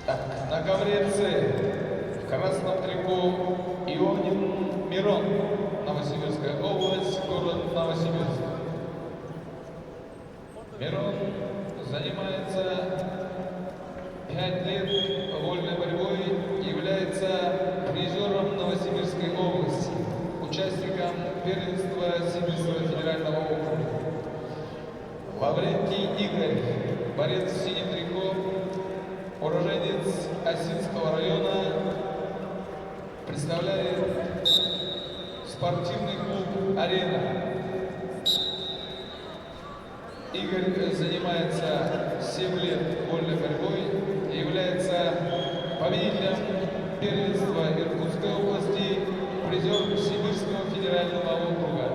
Так, на ковре С в красном трико Ионин Мирон, Новосибирская область, город Новосибирск. Мирон занимается 5 лет вольной борьбой, является призером Новосибирской области, участником первенства Сибирского федерального округа. Лаврентий Игорь, борец в синем трико, уроженец Осинского района, представляет спортивный клуб «Арена». Игорь занимается 7 лет вольной борьбой и является победителем первенства Иркутской области, призер Сибирского федерального округа.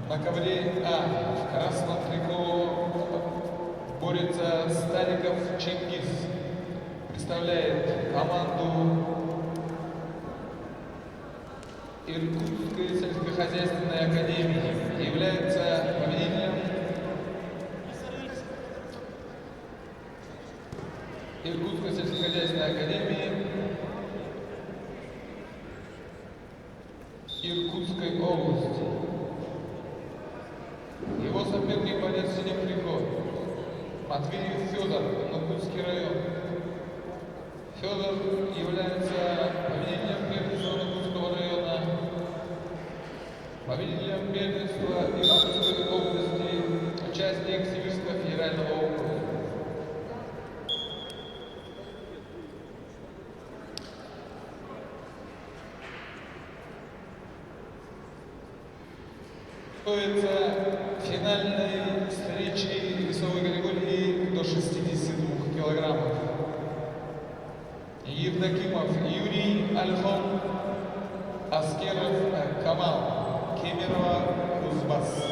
На ковре А в красном трико борется Стариков Чингис. Представляет команду Иркутской сельскохозяйственной академии. Является победителем Иркутской сельскохозяйственной академии Иркутской области. Его соперник борец в синем трико Матвеев Федор, Иркутский район. Федор является победителем первенства Иркутского района, победителем первенства Иркутской области, участник Сибирского федерального округа. Финальной встречи весовой категории до 62 килограммов. Евдокимов Юрий Альхон, Аскеров Камал, Кемерова Кузбасс.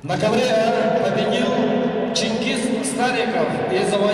На ковре победил Чингис Стариков и завоевал